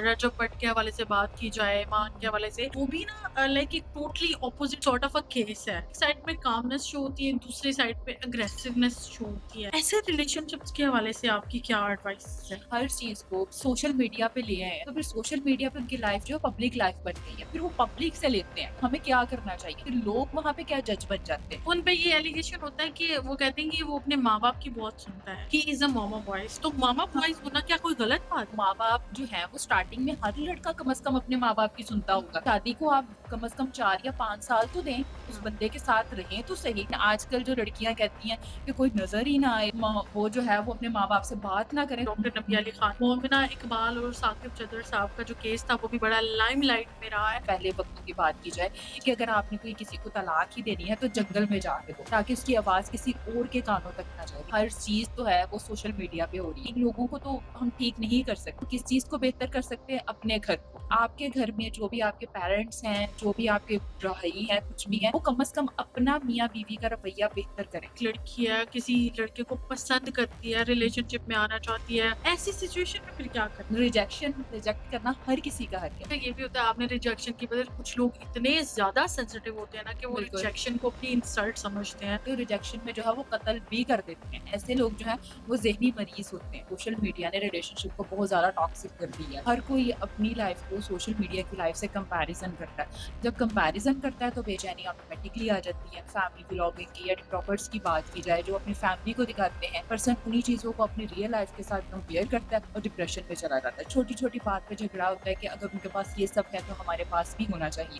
रजब भट्ट के हवाले से बात की जाए, ईमान के हवाले से, वो भी ना लाइक एक totally opposite sort of a case है। एक साइड में कामनेस शो होती है, दूसरी साइड पे अग्रेसिवनेस शो होती है। ऐसे रिलेशनशिप्स के हवाले से आपकी क्या एडवाइस है? हर चीज़ को सोशल मीडिया पे ले आए हैं, तो फिर सोशल मीडिया पे उनकी लाइफ जो है पब्लिक लाइफ बन गई है। फिर वो पब्लिक से लेते हैं, हमें क्या करना चाहिए? फिर लोग वहाँ पे क्या जज बन जाते हैं। उन पे ये एलिगेशन होता है कि वो कहते हैं कि वो अपने माँ-बाप की बहुत सुनता है। He is a mama boys. तो मामा बॉयज़ हाँ। होना क्या कोई गलत बात है? माँ-बाप जो हैं वो स्टार्टिंग में हर लड़का कम से कम अपने माँ-बाप की सुनता होगा। शादी को आप कम से कम 4 या 5 साल तो दें, उस हाँ। बंदे के साथ रहें तो सही। आजकल जो लड़कियाँ कहती हैं कि कोई नज़र ही ना आए, वो जो है वो अपने माँ-बाप से बात ना करें। डॉक्टर नबी अली खान, मोमिना इकबाल और साकिब चदर साहब का जो केस था वो भी बड़ा लाइमलाइट में रहा है। पहले वक़्तों की बात की जाए कि अगर आपने कोई किसी को तलाक ही देनी है तो जंगल में जाके दो, ताकि उसकी आवाज़ किसी और के कानों तक ना जाए। हर चीज़ तो है वो सोशल मीडिया पे हो रही है। इन लोगों को तो हम ठीक नहीं कर सकते। किस चीज़ को बेहतर कर सकते हैं? अपने घर को। आपके घर में जो भी आपके पेरेंट्स हैं, जो भी आपके भाई हैं, कुछ भी हैं, वो कम से कम अपना मियाँ-बीवी का रवैया बेहतर करें। एक लड़की है, किसी लड़के को पसंद करती है, रिलेशनशिप में आना चाहती है, ऐसी सिचुएशन में फिर क्या करना? रिजेक्ट करना हर किसी का हक है। तो ये भी होता है आपने रिजेक्शन की वजह कुछ लोग इतने ज़्यादा सेंसिटिव होते हैं ना कि वो बिल्कुल। रिजेक्शन को अपनी इंसल्ट समझते हैं। तो रिजेक्शन में जो है वो कत्ल भी कर देते हैं। ऐसे लोग जो हैं वो ज़हनी मरीज़ होते हैं। सोशल मीडिया ने रिलेशनशिप को बहुत ज़्यादा टॉक्सिक कर दिया है। हर कोई अपनी लाइफ़ को सोशल मीडिया की लाइफ़ से कंपैरिज़न करता है। जब कंपैरिज़न करता है तो बेचैनी ऑटोमेटिकली आ जाती है। फैमिली व्लॉगिंग की या टिकटॉकर्स की बात की जाए जो अपनी फैमिली को दिखाते हैं, पर्सन उन्हीं चीज़ों को अपनी रियल लाइफ़ के साथ कंपेयर करता है और डिप्रेशन में चला जाता है। छोटी-छोटी बात पे झगड़ा होता है कि अगर उनके पास ये सब है तो हमारे पास भी होना चाहिए।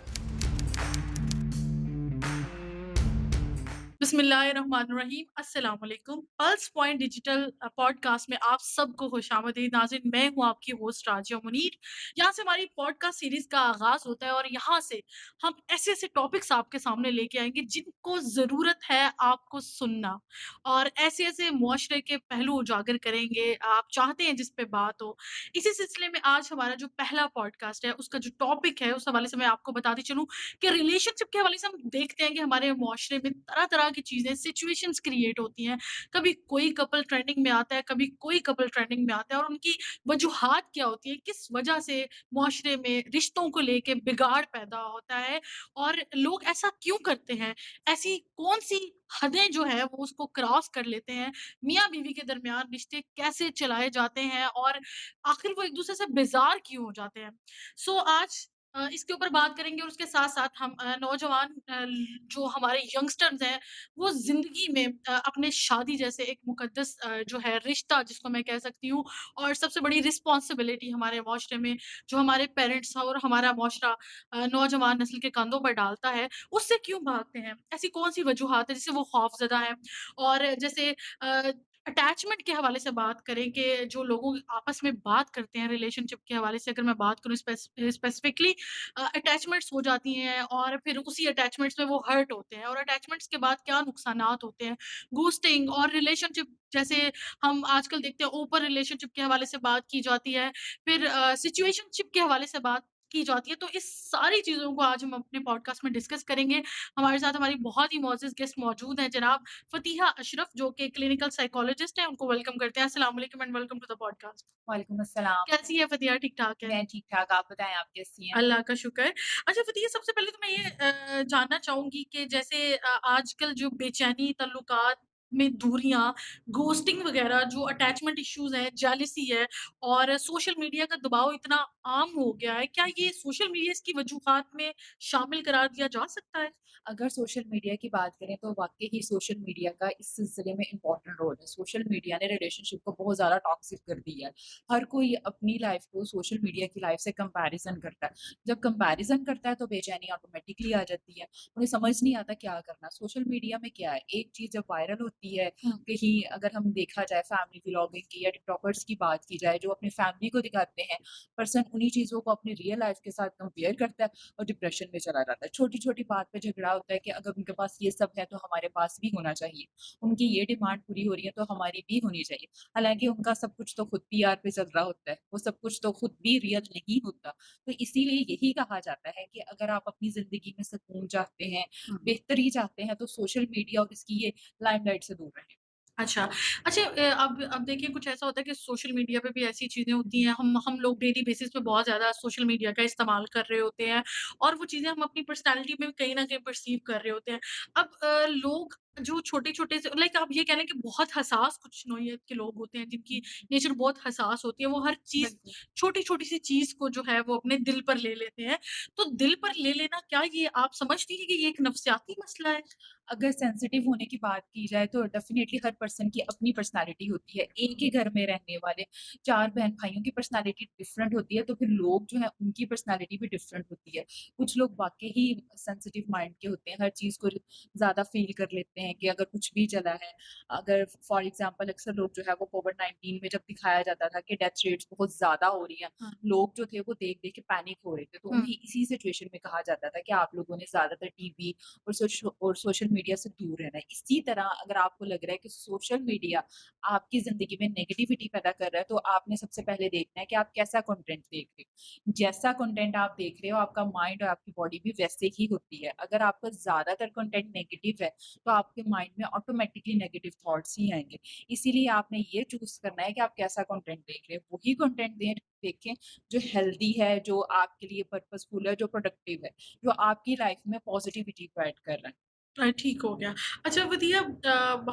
बिस्मिल्लाहिर्रहमानिर्रहीम, अस्सलाम वालेकुम। पल्स पॉइंट डिजिटल पॉडकास्ट में आप सबको खुशामदीद। नाज़रीन, मैं हूँ आपकी होस्ट राजिया मुनीर। यहाँ से हमारी पॉडकास्ट सीरीज़ का आगाज़ होता है और यहाँ से हम ऐसे-ऐसे टॉपिक्स आपके सामने लेके आएँगे जिनको ज़रूरत है आपको सुनना, और ऐसे-ऐसे मुआशरे के पहलू उजागर करेंगे आप चाहते हैं जिस पे बात हो। इसी सिलसिले में आज हमारा जो पहला पॉडकास्ट है उसका जो टॉपिक है उस हवाले से मैं आपको बताती चलूँ कि रिलेशनशिप के हवाले से हम देखते हैं कि हमारे मुआशरे में तरह-तरह की चीज़ें, सिचुएशंस क्रिएट होती हैं। कभी कोई कपल ट्रेंडिंग में आता है, कभी कोई कपल ट्रेंडिंग में आता है, और उनकी वजूहात क्या होती है, किस वजह से मुआशरे में रिश्तों को लेके बिगाड़ पैदा होता है और लोग ऐसा क्यों करते हैं? ऐसी कौन-सी हदें जो है वो उसको क्रॉस कर लेते हैं? मियाँ-बीवी के दरमियान रिश्ते कैसे चलाए जाते हैं और आखिर वो एक-दूसरे से बेज़ार क्यों हो जाते हैं? सो आज इसके ऊपर बात करेंगे और उसके साथ-साथ हम नौजवान जो हमारे यंगस्टर्स हैं, वो ज़िंदगी में अपने शादी जैसे एक मुक़द्दस जो है रिश्ता जिसको मैं कह सकती हूँ, और सबसे बड़ी रिस्पॉन्सिबिलिटी हमारे माशरे में जो हमारे पेरेंट्स और हमारा माशरा नौजवान नस्ल के कंधों पर डालता है, उससे क्यों भागते हैं? ऐसी कौन-सी वजूहात है जिससे वो खौफ़ज़दा हैं? और जैसे अटैचमेंट के हवाले से बात करें कि जो लोगों आपस में बात करते हैं रिलेशनशिप के हवाले से, अगर मैं बात करूँ स्पेसिफिकली, अटैचमेंट्स हो जाती हैं और फिर उसी अटैचमेंट्स में वो हर्ट होते हैं, और अटैचमेंट्स के बाद क्या नुकसानात होते हैं, घोस्टिंग और रिलेशनशिप जैसे हम आजकल देखते हैं ओपन रिलेशनशिप के हवाले से बात की जाती है, फिर सिचुएशनशिप के हवाले से बात की जाती है। तो इस सारी चीज़ों को आज हम अपने पॉडकास्ट में डिस्कस करेंगे। हमारे साथ हमारी बहुत ही मोअज़्ज़ज़ गेस्ट मौजूद हैं, जनाब फ़तीहा अशरफ जो कि क्लिनिकल साइकोलॉजिस्ट हैं, उनको वेलकम करते हैं। अस्सलाम वालेकुम and welcome to the podcast. वालेकुम अस्सलाम। कैसी है फ़तिया, ठीक-ठाक है? मैं ठीक-ठाक, आप बताएँ आप कैसी हैं? अल्लाह का शुक्र है। अच्छा फ़तिया, सबसे पहले तो मैं ये जानना चाहूँगी कि जैसे आजकल जो बेचैनी, ताल्लुकात में दूरियाँ, घोस्टिंग वग़ैरह जो अटैचमेंट इश्यूज़ हैं, जेलसी है और सोशल मीडिया का दबाव इतना आम हो गया है, क्या ये सोशल मीडिया इसकी वजूहात में शामिल करार दिया जा सकता है? अगर सोशल मीडिया की बात करें तो वाक़ई ही सोशल मीडिया का इस सिलसिले में इम्पोर्टेंट रोल है। सोशल मीडिया ने रिलेशनशिप को बहुत ज़्यादा टॉक्सिक कर दिया है। हर कोई अपनी लाइफ़ को सोशल मीडिया की लाइफ़ से कंपैरिज़न करता है। जब कंपैरिज़न करता है तो बेचैनी ऑटोमेटिकली आ जाती है। उन्हें समझ नहीं आता क्या करना। सोशल मीडिया में क्या है, एक चीज़ जब वायरल होती है, हुँ। कहीं अगर हम देखा जाए फैमिली व्लॉगिंग की या टिकटॉकर्स की बात की जाए जो अपनी फैमिली को दिखाते हैं, पर्सन उन्हीं चीज़ों को अपनी रियल लाइफ़ के साथ कंपेयर करता है और डिप्रेशन में चला जाता है। छोटी-छोटी बात पे झगड़ा होता है कि अगर उनके पास ये सब है तो हमारे पास भी होना चाहिए। उनकी ये डिमांड पूरी हो रही है तो हमारी भी होनी चाहिए। हालाँकि उनका सब कुछ तो खुद पीआर पे चल रहा होता है। वो सब कुछ तो खुद भी रियल नहीं होता। तो इसीलिए यही कहा जाता है कि अगर आप अपनी ज़िंदगी में सुकून चाहते हैं, हुँ। बेहतरी चाहते हैं तो सोशल मीडिया और इसकी ये लाइमलाइट से दूर रहें। अच्छा। अच्छा अब देखिए कुछ ऐसा होता है कि सोशल मीडिया पे भी ऐसी चीज़ें होती हैं, हम लोग डेली बेसिस पे बहुत ज़्यादा सोशल मीडिया का इस्तेमाल कर रहे होते हैं और वो चीज़ें हम अपनी पर्सनैलिटी में कहीं न कहीं परसीव कर रहे होते हैं। अब लोग जो छोटे-छोटे से लाइक आप ये कह लें कि बहुत हसास कुछ नोयत के लोग होते हैं, जिनकी नेचर बहुत हसास होती है, वो हर चीज़ बिल्कुल। छोटी-छोटी सी चीज़ को जो है वो अपने दिल पर ले लेते हैं। तो दिल पर ले लेना क्या ये आप समझती हैं कि ये एक नफ्सियाती मसला है? अगर सेंसिटिव होने की बात की जाए तो डेफ़िनेटली हर पर्सन की अपनी पर्सनैलिटी होती है। एक ही घर में रहने वाले 4 बहन-भाइयों की पर्सनैलिटी डिफरेंट होती है, तो फिर लोग जो हैं उनकी पर्सनैलिटी भी डिफरेंट होती है। कुछ लोग वाक़ई ही सेंसिटिव माइंड के होते हैं, हर चीज़ को ज़्यादा फ़ील कर लेते हैं कि अगर कुछ भी चला है, अगर फॉर एग्ज़ाम्पल अक्सर लोग जो है वो कोविड-19 में जब दिखाया जाता था कि डेथ रेट्स बहुत ज़्यादा हो रही हैं, हुँ, लोग जो थे वो देख-देख के पैनिक हो रहे थे। तो हुँ, उन्हें इसी सिचुएशन में कहा जाता था कि आप लोगों ने ज़्यादातर टीवी और सोशल मीडिया से दूर रहना है। इसी तरह अगर आपको लग रहा है कि सोशल मीडिया आपकी ज़िंदगी में नेगेटिविटी पैदा कर रहा है, तो आपने सबसे पहले देखना है कि आप कैसा कंटेंट देख रहे हो। जैसा कंटेंट आप देख रहे हो, आपका माइंड और आपकी बॉडी भी वैसे ही होती है। अगर आपका ज़्यादातर कंटेंट नेगेटिव है, तो आपके माइंड में ऑटोमैटिकली नेगेटिव थॉट्स ही आएँगे। इसीलिए आपने ये चूज़ करना है कि आप कैसा कंटेंट देख रहे हो। वही कंटेंट देखें जो हेल्दी है, जो आपके लिए पर्पसफुल है, जो प्रोडक्टिव है। जो आपकी लाइफ में पॉजिटिविटी को ऐड कर रहा है। ठीक हो गया। अच्छा बताइए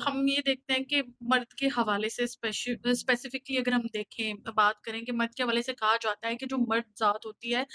हम ये देखते हैं कि मर्द के हवाले से स्पेसिफिकली अगर हम देखें बात करें कि मर्द के हवाले से कहा जाता है कि जो मर्द ज़ात होती है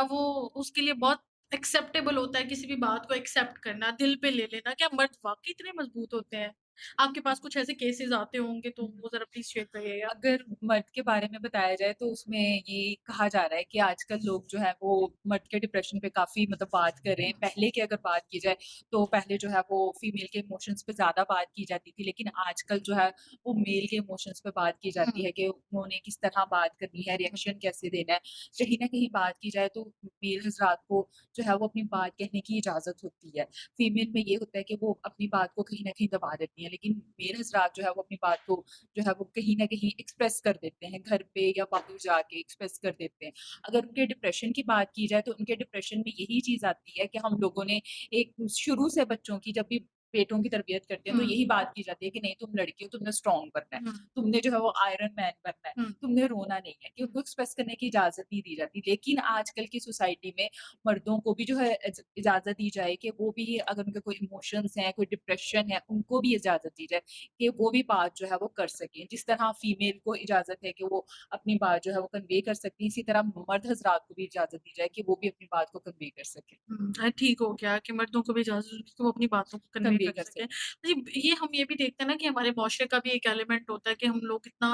वो उसके लिए बहुत एक्सेप्टेबल होता है किसी भी बात को एक्सेप्ट करना, दिल पे ले लेना। क्या मर्द वाक़ई इतने मज़बूत होते हैं? आपके पास कुछ ऐसे केसेज़ आते होंगे तो वो ज़रा प्लीज़ शेयर करिएगा? अगर मर्द के बारे में बताया जाए तो उसमें ये कहा जा रहा है कि आजकल लोग जो है वो मर्द के डिप्रेशन पे काफ़ी मतलब बात कर रहे हैं। पहले की अगर बात की जाए तो पहले जो है वो फीमेल के इमोशंस पे ज़्यादा बात की जाती थी, लेकिन आजकल जो है वो मेल के इमोशंस पे बात की जाती हुँ, है कि उन्होंने किस तरह बात करनी है, हुँ, रिएक्शन कैसे देना है। कहीं न कहीं बात की जाए तो मेल हज़रात को जो है वो अपनी बात कहने की इजाज़त होती है। फीमेल में ये होता है कि वो अपनी बात को कहीं न कहीं दबा देती हैं, लेकिन मेल हज़रात जो है वो अपनी बात को जो है वो कहीं न कहीं एक्सप्रेस कर देते हैं, घर पे या बाहर जाके एक्सप्रेस कर देते हैं। अगर उनके डिप्रेशन की बात की जाए तो उनके डिप्रेशन में यही चीज़ आती है कि हम लोगों ने एक शुरू से बच्चों की जब भी बेटों की तरबियत करते हैं तो हुँ, यही बात की जाती है कि नहीं तुम लड़की हो, तुमने स्ट्रॉन्ग बनना है, हुँ, तुमने जो है वो आयरन मैन बनना है, हुँ, तुमने रोना नहीं है, कि उनको एक्सप्रेस करने की इजाज़त नहीं दी जाती। लेकिन आजकल की सोसाइटी में मर्दों को भी जो है इजाज़त दी जाए कि वो भी अगर उनके कोई इमोशंस हैं, कोई डिप्रेशन है, उनको भी इजाज़त दी जाए। कि वो भी बात जो है वो कर सकें। जिस तरह फीमेल को इजाज़त है कि वो अपनी बात जो है वो कन्वे कर सकती है, इसी तरह मर्द हज़रात को भी इजाज़त दी जाए कि वो भी अपनी बात को कन्वे कर सकें, हुँ, ठीक हो गया कि मर्दों को भी इजाज़त होगी कि वो अपनी बातों को कन्वे कन्वे कर कर सकें। सकें। जी, ये हम ये भी देखते हैं ना कि हमारे माशरे का भी एक एलिमेंट होता है कि हम लोग इतना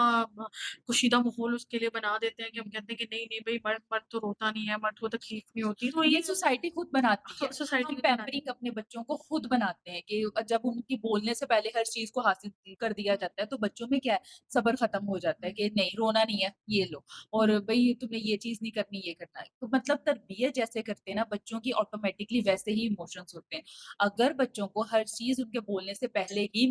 कशीदा माहौल उसके लिए बना देते हैं कि हम कहते हैं कि नहीं-नहीं भई मर्द मर्द तो रोता नहीं है, मर्द को तकलीफ नहीं होती। तो ये ये सोसाइटी खुद बनाती है। सोसाइटी हम खुद बनाती पैम्परिंग अपने बच्चों को खुद बनाते हैं कि जब उनकी बोलने से पहले हर चीज़ को हासिल कर दिया है। जाता है, तो बच्चों में क्या है, सब्र खत्म हो जाता है हुँ, कि नहीं रोना नहीं है, ये लो हुँ, और भई तुमने ये चीज़ नहीं करनी, ये करना है। तो मतलब तरबियत जैसे करते हैं ना बच्चों की ऑटोमैटिकली वैसे ही इमोशंस होते हैं। अगर बच्चों को हर चीज़ उनके बोलने से पहले ही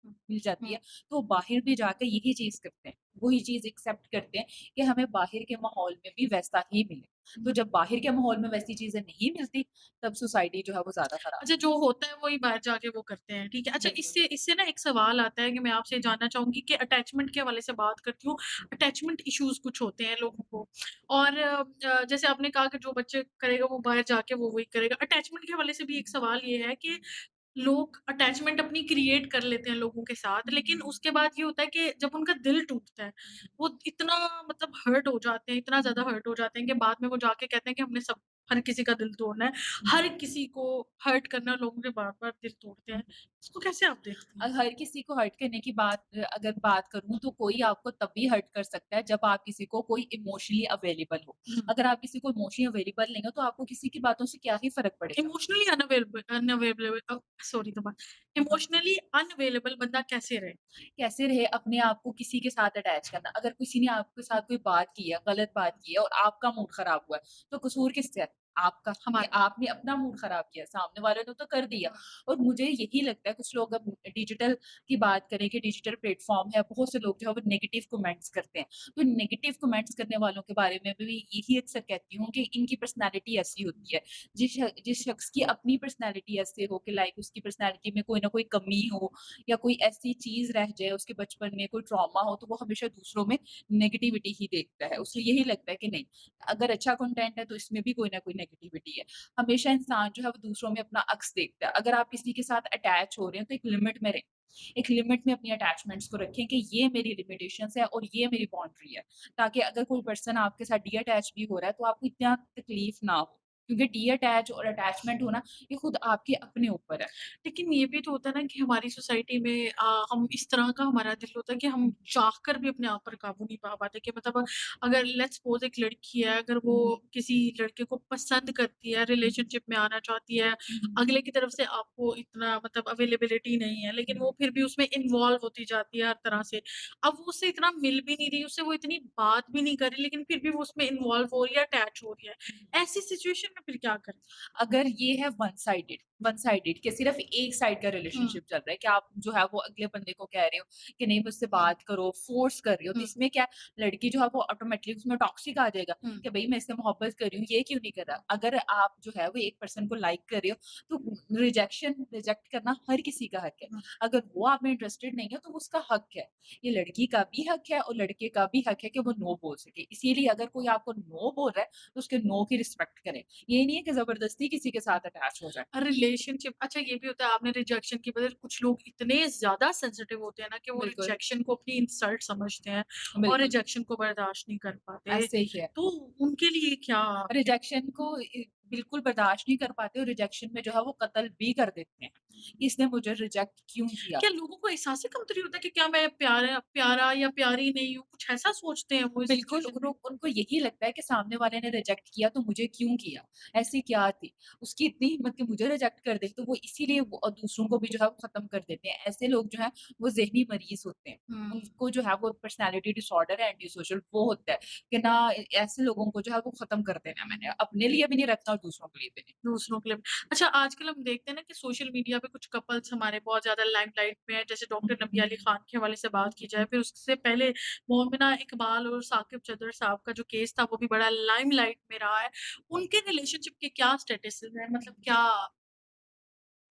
हुँ, मिल जाती हुँ, है, तो बाहर भी जाके यही चीज़ करते हैं। वही चीज़ एक्सेप्ट करते हैं कि हमें बाहर के माहौल में भी वैसा ही मिले। तो हुँ। जब बाहर के माहौल में वैसी चीज़ें नहीं मिलती, तब सोसाइटी जो है वो ज़्यादा खराब अच्छा जो होता है वही बाहर जाके वो करते हैं, ठीक है। अच्छा बिल्कुल। इससे इससे ना एक सवाल आता है कि मैं आपसे जानना चाहूँगी कि अटैचमेंट के हवाले से बात करती हूँ। अटैचमेंट इश्यूज़ कुछ होते हैं लोगों को और जैसे आपने कहा कि जो बच्चे करेगा वो बाहर जाके वो वही करेगा। अटैचमेंट के हवाले से भी एक सवाल ये है कि लोग अटैचमेंट अपनी क्रिएट कर लेते हैं लोगों के साथ, लेकिन उसके बाद ये होता है कि जब उनका दिल टूटता है, वो इतना मतलब हर्ट हो जाते हैं, इतना ज़्यादा हर्ट हो जाते हैं कि बाद में वो जाके कहते हैं कि हमने सब हर किसी का दिल तोड़ना है। हर किसी को हर्ट करना लोगों के बार-बार दिल तोड़ते हैं। इसको कैसे आप देखती हैं? हर किसी को हर्ट करने की बात अगर बात करूँ तो कोई आपको तभी हर्ट कर सकता है जब आप किसी को कोई इमोशनली अवेलेबल हो। हुँ, अगर आप किसी को इमोशनली अवेलेबल नहीं हो तो आपको किसी की बातों से क्या ही फ़र्क पड़ेगा। इमोशनली अनअवेलेबल सॉरी दोबारा इमोशनली अनअवेलेबल बंदा कैसे रहे? कैसे रहे अपने आप को किसी के साथ अटैच करना। अगर किसी ने आपके साथ कोई बात की है, गलत बात की है और आपका मूड ख़राब हुआ है, तो कसूर किसका है? आपका, कि हमारा। आपने अपना मूड खराब किया, सामने वाले ने तो कर दिया। हुँ, और मुझे यही लगता है, कुछ लोग अब डिजिटल की बात करें कि डिजिटल प्लेटफ़ॉर्म है, बहुत से लोग जो है वो नेगेटिव कमेंट्स करते हैं। तो नेगेटिव कमेंट्स करने वालों के बारे में भी यही अक्सर कहती हूँ कि इनकी पर्सनैलिटी ऐसी होती है। जिस शख्स की अपनी पर्सनैलिटी ऐसे हो कि लाइक उसकी पर्सनैलिटी में कोई ना कोई कमी हो या कोई ऐसी चीज़ रह जाए उसके बचपन में, कोई ट्रॉमा हो, तो वो हमेशा दूसरों में नेगेटिविटी ही देखता है। उसे यही लगता है कि नहीं, अगर अच्छा कंटेंट है तो इसमें भी कोई ना कोई नेगेटिविटी है। हमेशा इंसान जो है वो दूसरों में अपना अक्स देखता है। अगर आप किसी के साथ अटैच हो रहे हैं तो एक लिमिट में रहें। एक लिमिट में अपनी अटैचमेंट्स को रखें कि ये मेरी लिमिटेशंस है और ये मेरी बाउंड्री है। ताकि अगर कोई पर्सन आपके साथ डी-अटैच भी हो रहा है तो आपको इतना तकलीफ ना हो। क्योंकि डी-अटैच और अटैचमेंट होना ये खुद आपके अपने ऊपर है। लेकिन ये भी तो होता है ना कि हमारी सोसाइटी में हम इस तरह का हमारा दिल होता है कि हम चाह कर भी अपने आप पर काबू नहीं पा पाते कि मतलब अगर लेट्स सपोज़ एक लड़की है, अगर वो हुँ, हुँ। किसी लड़के को पसंद करती है, हुँ, हुँ। रिलेशनशिप में आना चाहती है, हुँ, हुँ। अगले की तरफ से आपको इतना मतलब अवेलेबिलिटी नहीं है, लेकिन वो फिर भी उसमें इन्वॉल्व होती जाती है हर तरह से। अब वो उससे इतना मिल भी नहीं रही, उससे वो इतनी बात भी नहीं कर रही, लेकिन फिर भी वो उसमें इन्वॉल्व हो रही है, अटैच हो रही है। हुँ, हुँ। ऐसी सिचुएशन में फिर क्या करें? अगर ये है वन साइडेड कि सिर्फ एक साइड का हुँ, रिलेशनशिप चल रहा है कि आप जो है वो अगले बंदे को कह रहे हो कि नहीं मुझसे हुँ, बात करो, फोर्स कर रही हो, तो हुँ, इसमें क्या है, लड़की जो है वो ऑटोमेटिकली उसमें टॉक्सिक आ जाएगा हुँ, कि भई मैं इससे मोहब्बत कर रही हूँ, ये क्यों नहीं कर रहा? अगर आप जो है वो एक पर्सन को लाइक कर रहे हो, तो रिजेक्ट करना हर किसी का हक है। हुँ। अगर वो आप में इंटरेस्टेड नहीं है तो वो उसका हक है। ये लड़की का भी हक है और लड़के का भी हक है कि वो नो बोल सके। इसीलिए अगर कोई आपको नो बोल रहा है, तो उसके नो की रिस्पेक्ट करें। ये नहीं है कि ज़बरदस्ती किसी के साथ अटैच हो जाए। रिलेशनशिप अच्छा ये भी होता है आपने रिजेक्शन की वजह कुछ लोग इतने ज़्यादा सेंसिटिव होते हैं ना कि वो बिल्कुल, रिजेक्शन को अपनी इंसल्ट समझते हैं और बिल्कुल, रिजेक्शन को बर्दाश्त नहीं कर पाते। ऐसे ही है। तो उनके लिए क्या रिजेक्शन को बिल्कुल बर्दाश्त नहीं कर पाते और रिजेक्शन में जो है वो कत्ल भी कर देते हैं। इसने मुझे रिजेक्ट क्यों किया? क्या लोगों को एहसास कमतरी होता है कि क्या मैं प्यारा प्यारा या प्यारी नहीं हूँ? कुछ ऐसा सोचते हैं वो इस बिल्कुल, सिचुएशन में? उनको यही लगता है कि सामने वाले ने रिजेक्ट किया तो मुझे क्यों किया? ऐसी क्या थी? उसकी इतनी हिम्मत कि मुझे रिजेक्ट कर दे, तो वो इसीलिए वो दूसरों को भी जो है वो ख़त्म कर देते हैं। ऐसे लोग जो हैं वो ज़हनी मरीज़ होते हैं। हुँ। उनको जो है वो पर्सनैलिटी डिसऑर्डर है, एंटी सोशल वो होता है कि ना ऐसे लोगों को जो है वो ख़त्म कर देना है मैंने। अपने लिए भी नहीं रखना और दूसरों के लिए भी नहीं। दूसरों के लिए अच्छा आजकल हम देखते हैं ना कि सोशल मीडिया पे कुछ कपल्स हमारे बहुत ज़्यादा लाइमलाइट में हैं, जैसे हुँ, डॉक्टर नबी हुँ, अली खान के हवाले से बात की जाए, हुँ। फिर उससे पहले मोमिना इकबाल और साकिब चौधरी साहब का जो केस था वो भी बड़ा लाइमलाइट में रहा है। उनके रिलेशनशिप के क्या स्टेटसेस हैं? मतलब क्या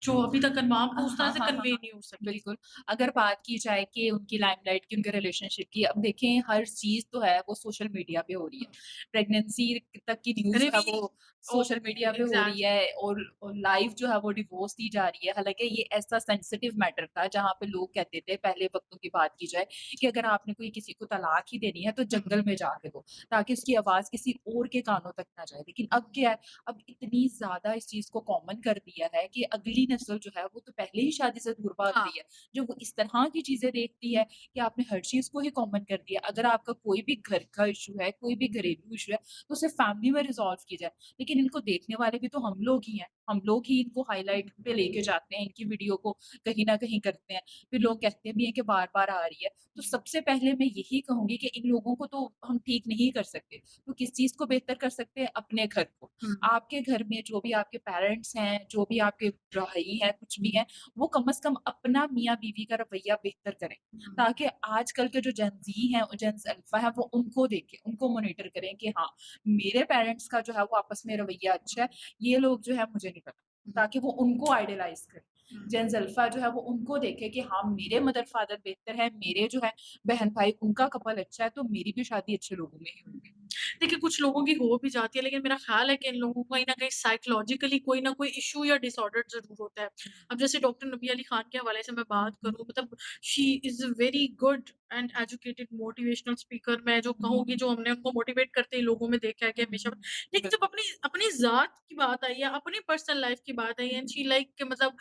जो अभी तक कन्फर्म को हाँ, उस तरह से हाँ, हाँ, कन्वे हाँ। नहीं हो सकी? बिल्कुल, अगर बात की जाए कि उनकी लाइमलाइट की, उनके रिलेशनशिप की, अब देखें हर चीज़ तो है वो सोशल मीडिया पे हो रही है। हुँ, प्रेगनेंसी तक की न्यूज़ जो है रिवील वो ओह! सोशल मीडिया पे हो रही एग्ज़ैक्टली है और लाइव जो है वो डिवोर्स दी जा रही है। हालाँकि ये ऐसा सेंसिटिव मैटर था जहाँ पे लोग कहते थे पहले वक़्तों की बात की जाए कि अगर आपने कोई किसी को तलाक ही देनी है तो हुँ, जंगल में जाके दो, ताकि उसकी आवाज़ किसी और के कानों तक ना जाए। लेकिन अब क्या है, अब इतनी ज़्यादा इस चीज़ को कॉमन कर दिया है कि अगली नस्ल जो है वो तो पहले ही शादी से दूर भाग हाँ, रही है। जो वो इस तरह की चीज़ें देखती है कि आपने हर चीज़ को ही कॉमन कर दिया। अगर आपका कोई भी घर का इश्यू है, कोई भी घरेलू इश्यू है, तो उसे फैमिली में रिज़ॉल्व कीजिए। लेकिन इनको देखने वाले भी तो हम लोग ही हैं। हम लोग ही इनको हाइलाइट पे लेके जाते हैं, इनकी वीडियो को कहीं न कहीं करते हैं। फिर लोग कहते भी हैं कि बार-बार आ रही है। तो सबसे पहले मैं यही कहूँगी कि इन लोगों को तो हम ठीक नहीं कर सकते। तो किस चीज़ को बेहतर कर सकते हैं? अपने घर को। हुँ, आपके घर में जो भी आपके पेरेंट्स हैं, जो भी आपके भाई हैं, कुछ भी हैं, वो कम से कम अपना मियाँ-बीवी का रवैया बेहतर करें। हुँ, ताकि आजकल के जो जेन ज़ी हैं और जेन अल्फ़ा है, वो उनको देखें, उनको मॉनिटर करें कि हाँ, मेरे पेरेंट्स का जो है वो आपस में रवैया अच्छा है, ये लोग जो है मुझे नहीं पता। हुँ, ताकि वो उनको आइडलाइज़ करें। हुँ। जेन अल्फ़ा जो है वो उनको देखे कि हाँ, मेरे मदर-फादर बेहतर है, मेरे जो है बहन-भाई उनका कपल अच्छा है, तो मेरी भी शादी अच्छे लोगों में ही होगी। देखिए, कुछ लोगों की हो भी जाती है, लेकिन मेरा ख़्याल है कि इन लोगों को कहीं न कहीं साइकोलॉजिकली कोई न कोई इश्यू या डिसऑर्डर ज़रूर होता है। हुँ, अब जैसे डॉक्टर नबी अली खान के हवाले से मैं बात हुँ, करूँ, मतलब she is very good and educated motivational speaker. मैं जो हुँ, कहूँगी, जो हमने उनको मोटिवेट करते ही लोगों में देखा है कि हुँ, हमेशा। हुँ, लेकिन जब बिल्कुल। अपनी अपनी ज़ात की बात आई है, अपनी पर्सनल लाइफ़ की बात आई है, एंड शी लाइक कि मतलब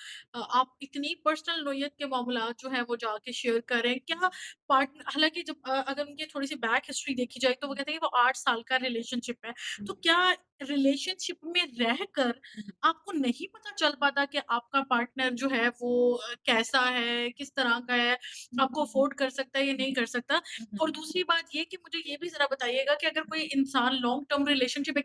आप इतनी पर्सनल नोयत के मामलात जो हैं वो जाके शेयर करें। क्या हालाँकि जब अगर उनकी थोड़ी-सी बैक हिस्ट्री देखी जाए तो वो कहते हैं कि वो 8 साल का रिलेशनशिप है। तो क्या रिलेशनशिप में रहकर हुँ, हुँ, आपको नहीं पता चल पाता कि आपका पार्टनर जो है वो कैसा है, किस तरह का है, आपको अफ़ोर्ड कर सकता है या नहीं कर सकता? हुँ, और हुँ, दूसरी बात ये कि मुझे ये भी ज़रा बताइएगा कि अगर कोई इंसान लॉन्ग टर्म रिलेशनशिप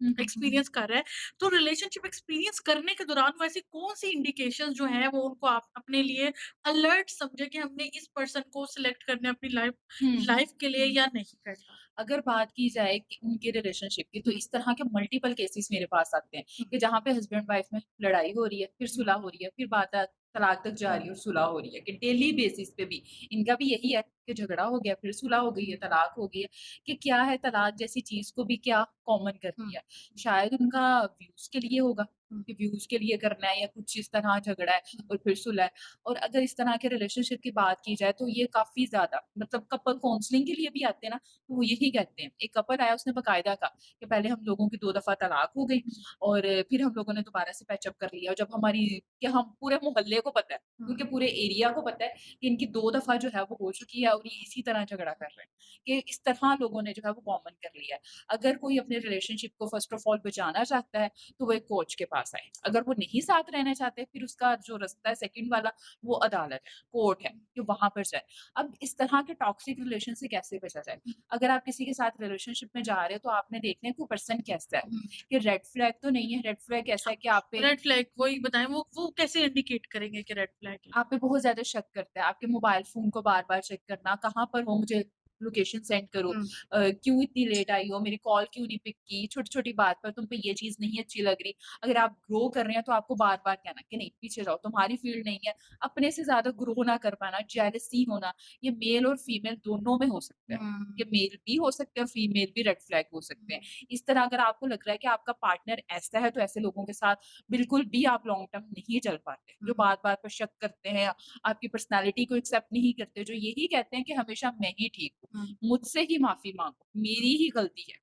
हुँ, हुँ, हुँ, हुँ। एक्सपीरियंस कर रहा है, तो रिलेशनशिप एक्सपीरियंस करने के दौरान वो ऐसी कौन-सी इंडिकेशंस जो हैं वो उनको आप अपने लिए अलर्ट समझे कि हमने इस पर्सन को सिलेक्ट करना है अपनी हुँ, लाइफ के लिए हुँ। या नहीं करना? अगर बात की जाए कि उनके रिलेशनशिप की, तो हुँ, इस तरह के मल्टीपल केसेस मेरे पास आते हैं हुँ, कि जहाँ पे हस्बैंड वाइफ में लड़ाई हो रही है, फिर हुँ, सुलह हो रही है, फिर बात तलाक तक जा रही है और सुलह हो रही है, कि डेली बेसिस पे भी इनका भी यही है कि झगड़ा हो गया, फिर सुलह हो गई है, तलाक हो गई है, कि क्या है तलाक जैसी चीज़ को भी क्या कॉमन कर हुँ, दिया। शायद उनका व्यूज़ के लिए होगा, हुँ, कि व्यूज़ के लिए करना है या कुछ इस तरह झगड़ा है हुँ, और फिर सुलह है। और अगर इस तरह के रिलेशनशिप की बात की जाए तो ये काफ़ी ज़्यादा मतलब कपल काउंसलिंग के लिए भी आते हैं ना, तो वो यही कहते हैं। एक कपल आया उसने बाकायदा कहा कि पहले हम लोगों की 2 दफ़ा तलाक हो गई हुँ, और फिर हम लोगों ने दोबारा से पैचअप कर लिया और जब हमारी कि हम पूरे मोहल्ले को पता है, हुँ, उनके पूरे एरिया को पता है कि इनकी 2 दफ़ा जो है वो हो चुकी है और ये इसी तरह झगड़ा कर रहे हैं। कि इस तरह लोगों ने जो है वो कॉमन कर लिया है। अगर कोई अपने रिलेशनशिप को फ़र्स्ट ऑफ ऑल बचाना चाहता है, तो वो एक कोच के पास आए। अगर वो नहीं साथ रहना चाहते, फिर उसका जो रास्ता है सेकंड वाला, वो अदालत है, कोर्ट है, कि वहाँ पर जाए। अब इस तरह के टॉक्सिक रिलेशन से कैसे बचा जाए? हुँ, अगर आप किसी के साथ रिलेशनशिप में जा रहे हो, तो आपने देखना है कि वो पर्सन कैसा है, हुँ। कि रेड फ्लैग तो नहीं है, रेड फ्लैग ऐसा है कि रेड फ्लैग वही बताएँ वो कैसे इंडिकेट करेंगे कि रेड फ्लैग है? आप पे बहुत ज़्यादा शक करता है, आपके मोबाइल फ़ोन को बार-बार चेक करना, कहाँ पर हो मुझे लोकेशन सेंड करो, हुँ, क्यों इतनी लेट आई हो, मेरी कॉल क्यों नहीं पिक की, छोटी-छोटी बात पर तुम पे ये चीज़ नहीं अच्छी लग रही। अगर आप ग्रो कर रहे हैं तो आपको बार-बार कहना कि नहीं पीछे जाओ, तुम्हारी फ़ील्ड नहीं है, अपने से ज़्यादा ग्रो ना कर पाना, जेलसी होना, ये मेल और फीमेल दोनों में हो सकता है। ये हुँ, मेल भी हो सकते हैं, फीमेल भी रेड फ्लैग हो सकते हैं। हुँ, इस तरह अगर आपको लग रहा है कि आपका पार्टनर ऐसा है, तो ऐसे लोगों के साथ बिल्कुल भी आप लॉन्ग टर्म नहीं चल पाते। जो हुँ, बात-बात पर शक करते हैं, आपकी पर्सनैलिटी को एक्सेप्ट नहीं करते, जो यही कहते हैं कि हमेशा मैं ही ठीक हूँ, हुँ, मुझसे ही माफ़ी माँगो, मेरी ही गलती है,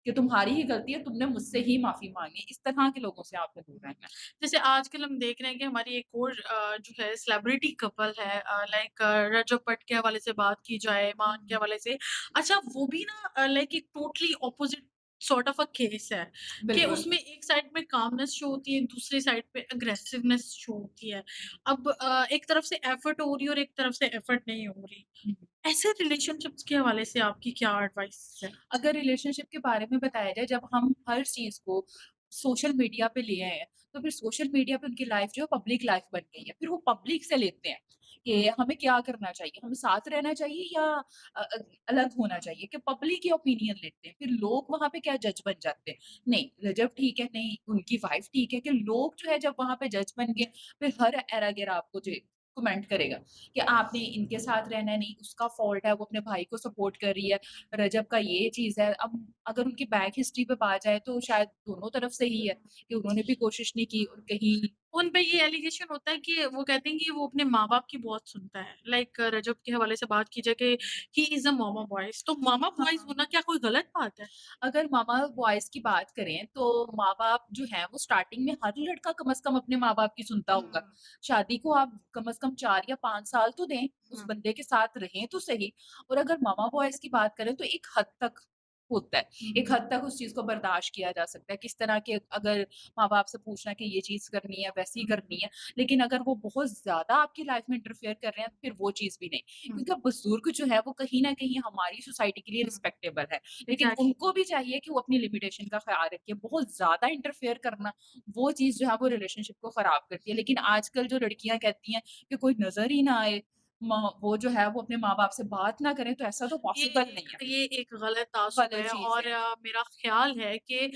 कि तुम्हारी ही गलती है, तुमने मुझसे ही माफ़ी माँगी। इस तरह के लोगों से आपने दूर हुँ। रहना है। जैसे आजकल हम देख रहे हैं कि हमारी एक और जो है सेलिब्रिटी कपल है लाइक रजब भट्ट के हवाले से बात की जाए, हुँ, ईमान के हुँ। हवाले से। अच्छा वो भी ना लाइक एक totally opposite sort of a case है कि बिल्कुल। उसमें एक साइड में कामनेस शो होती है, दूसरी साइड पे अग्रेसिवनेस शो होती है। अब एक तरफ से एफर्ट हो रही है और एक तरफ से एफर्ट नहीं हो रही। हुँ। ऐसे रिलेशनशिप्स के हवाले से आपकी क्या एडवाइस है? अगर रिलेशनशिप के बारे में बताया जाए, जब हम हर चीज़ को सोशल मीडिया पे ले आए हैं, तो फिर सोशल मीडिया पे उनकी लाइफ़ जो है पब्लिक लाइफ़ बन गई है। फिर वो पब्लिक से लेते हैं कि हमें क्या करना चाहिए? हमें साथ रहना चाहिए या अ अ, अलग होना चाहिए? कि पब्लिक ही ओपिनियन लेते हैं। फिर लोग वहाँ पे क्या जज बन जाते हैं। नहीं, रजब ठीक है, नहीं उनकी वाइफ़ ठीक है, कि लोग जो है जब वहाँ पे जज बन गए, फिर हर एरा-गेरा आपको जो कमेंट करेगा कि आपने इनके साथ रहना है, नहीं उसका फ़ॉल्ट है, वो अपने भाई को सपोर्ट कर रही है। रजब का ये चीज़ है। अब अगर उनकी बैक हिस्ट्री पे बात जाए तो शायद दोनों तरफ से ही है कि उन्होंने भी कोशिश नहीं की और कहीं उन पे ये एलिगेशन होता है कि वो कहते हैं कि वो अपने माँ-बाप की बहुत सुनता है। लाइक रजब के हवाले से बात की जाए कि he is a mama boys तो मामा बॉयज़ हाँ, होना क्या कोई गलत बात है? अगर मामा बॉयज़ की बात करें तो माँ-बाप जो हैं वो स्टार्टिंग में हर लड़का कम से कम अपने माँ-बाप की सुनता हुँ, होगा। शादी को आप कम से कम 4 या 5 साल तो दें, उस हुँ, बंदे के साथ रहें तो सही। और अगर मामा बॉयज़ की बात करें तो एक हद तक होता है। एक हुँ, हद तक उस चीज़ को बर्दाश्त किया जा सकता है। किस तरह के अगर माँ-बाप से पूछना कि ये चीज़ करनी है, वैसी हुँ, करनी है। लेकिन अगर वो बहुत ज़्यादा आपकी लाइफ़ में इंटरफेयर कर रहे हैं, फिर वो चीज़ भी नहीं। हुँ, क्योंकि बुज़ुर्ग जो है वो कहीं न कहीं हमारी सोसाइटी के लिए हुँ, रिस्पेक्टेबल है। लेकिन एग्ज़ैक्टली। उनको भी चाहिए कि वो अपनी लिमिटेशन का ख़्याल रखें। बहुत ज़्यादा इंटरफेयर करना, वो चीज़ जो है वो रिलेशनशिप को ख़राब करती है। लेकिन आजकल जो लड़कियाँ कहती हैं कि कोई नज़र ही ना आए, वो जो है वो अपने माँ-बाप से बात ना करें, तो ऐसा तो ये पॉसिबल नहीं एक है। ये एक गलत तासुब गलत है चीज़ और है। मेरा ख़्याल है कि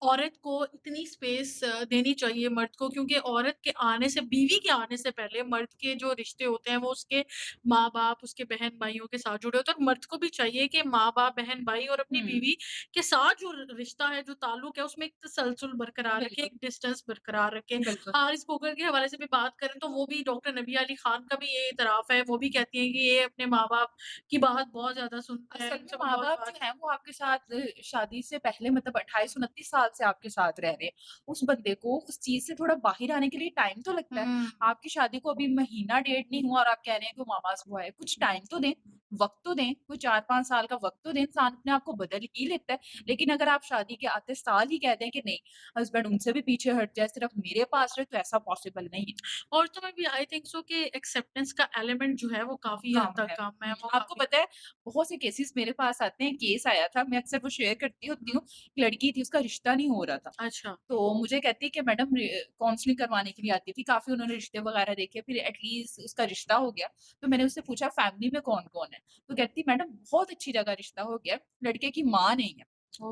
औरत को इतनी स्पेस देनी चाहिए मर्द को क्योंकि औरत के आने से बीवी के आने से पहले मर्द के जो रिश्ते होते हैं वो उसके माँ-बाप, उसके बहन-भाइयों के साथ जुड़े होते हैं और मर्द को भी चाहिए कि माँ-बाप, बहन-भाई और अपनी हुँ, बीवी के साथ जो रिश्ता है, जो ताल्लुक है उसमें एक तसलसल बरकरार रखे, बिल्कुल, एक डिस्टेंस बरकरार रखे। बिल्कुल। हारिस कोकर के हवाले से भी बात करें तो वो भी डॉक्टर नबी अली खान का भी ये इतराफ़ है, वो भी कहती हैं कि ये अपने माँ-बाप की बात बहुत ज़्यादा सुनते हैं, असल में उनसे वो बहुत माँ-बाप जो बात हैं वो आपके साथ शादी से पहले मतलब 28-29 साल साल से आपके साथ रह रहे हैं, उस बंदे को उस चीज़ से थोड़ा बाहर आने के लिए टाइम तो लगता है। हुँ। आपकी शादी को अभी महीना डेढ़ नहीं हुआ और आप कह रहे हैं कि वो मामाज़ बुआ है, कुछ टाइम तो दें, वक़्त तो दें, कोई 4-5 साल का वक़्त तो दें, इंसान अपने आप को बदल ही लेता है। लेकिन अगर आप शादी के आते साल ही कह दें कि नहीं, हस्बैंड उनसे भी पीछे हट जाए, सिर्फ़ मेरे पास रहे, तो ऐसा पॉसिबल नहीं है। और तुम्हें भी आई थिंक सो कि एक्सेप्टेंस का एलिमेंट जो है वो काफ़ी हद कम तक है। कम है, वो आपको काफ़ी पता है बहुत से केसेज़ मेरे पास आते हैं, केस आया था, मैं अक्सर वो शेयर करती होती हुँ, हूँ, लड़की थी उसका रिश्ता नहीं हो रहा था। अच्छा, तो मुझे कहती है कि मैडम काउंसलिंग करवाने के लिए आती थी, काफ़ी उन्होंने रिश्ते वगैरह देखे, फिर एटलीस्ट उसका रिश्ता हो गया। तो मैंने उससे पूछा फैमिली में कौन-कौन है? तो कहती मैडम बहुत अच्छी जगह रिश्ता हो गया, लड़के की माँ नहीं है।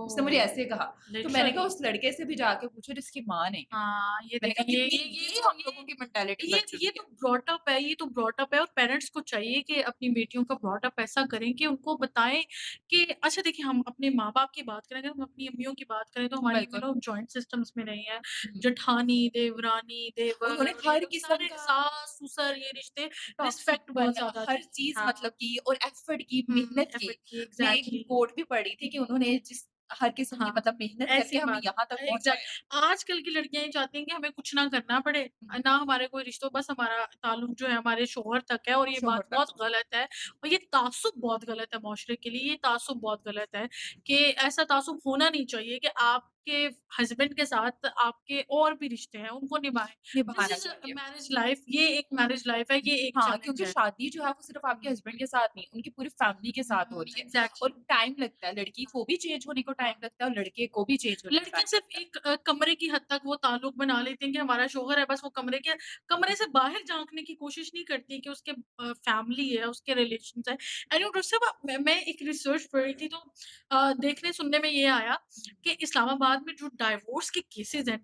उसने मुझे ओह! ऐसे कहा। तो मैंने कहा लिटरली उस लड़के से भी जाके पूछो जिसकी माँ नहीं है। हाँ, ये मैंने देखें कहा कितनी ये ये तो हम लोगों की मेंटालिटी बन ये चुकी तो है। ब्रॉट अप है, ये तो ब्रॉट अप है और पेरेंट्स को चाहिए कि अपनी बेटियों का ब्रॉट अप ऐसा करें कि उनको बताएँ कि अच्छा देखिए हम अपने माँ-बाप की बात करें, अगर हम अपनी अम्मियों की बात करें तो हमारी अम्मी बिल्कुल। लोग जॉइंट सिस्टम्स में रही हैं। हुँ। जेठानी, देवरानी, देवर उन्होंने और ये हर लोग किस्म सारे का सास-ससुर ये रिश्ते टॉक्सिक रिस्पेक्ट पन बहुत ज़्यादा हर थी। चीज़ हाँ, मतलब की और एफर्ट की, हुँ, मेहनत की। एफर्ट की मैं एक एग्ज़ैक्टली। रिपोर्ट भी पढ़ी थी कि उन्होंने जिस हर किस्म की हाँ, मतलब मेहनत करके ऐसी हमें बात यहाँ तक एग्ज़ैक्ट पहुँचाया। आजकल की लड़कियाँ ये चाहती हैं कि हमें कुछ ना करना पड़े हुँ, ना हमारे कोई रिश्तों बस हमारा ताल्लुक जो है हमारे शौहर तक है और ये बात शोहर तक बहुत गलत है और ये ताज्जुब बहुत गलत है माशरे के लिए, ये ताज्जुब बहुत गलत है कि ऐसा ताज्जुब होना नहीं चाहिए कि आपके हस्बैंड के साथ आपके और भी रिश्ते हैं, उनको निभाएँ। दिस निभाना इज़ अ चाहिए। मैरिज लाइफ़ ये एक मैरिज लाइफ़ है, ये एक हाँ, चैलेंज क्योंकि है। शादी जो है वो सिर्फ़ आपके हुँ, हस्बैंड के साथ नहीं, उनकी पूरी फैमिली के साथ हो रही है और एग्ज़ैक्टली। टाइम लगता है, लड़की को भी चेंज होने को टाइम लगता है और लड़के को भी चेंज होने को लड़कियाँ टाइम सिर्फ़ लगता है। एक कमरे की हद तक वो ताल्लुक बना लेती हैं कि हमारा शौहर है, बस वो कमरे से बाहर झाँकने की कोशिश नहीं करती कि उसके फैमिली है, उसके रिलेशन्स हैं। एनीवे डॉक्टर साहब मैं एक रिसर्च पढ़ रही थी तो देखने सुनने में ये आया कि इस्लामाबाद में जो डाइवोर्स के केसेज़ हैं,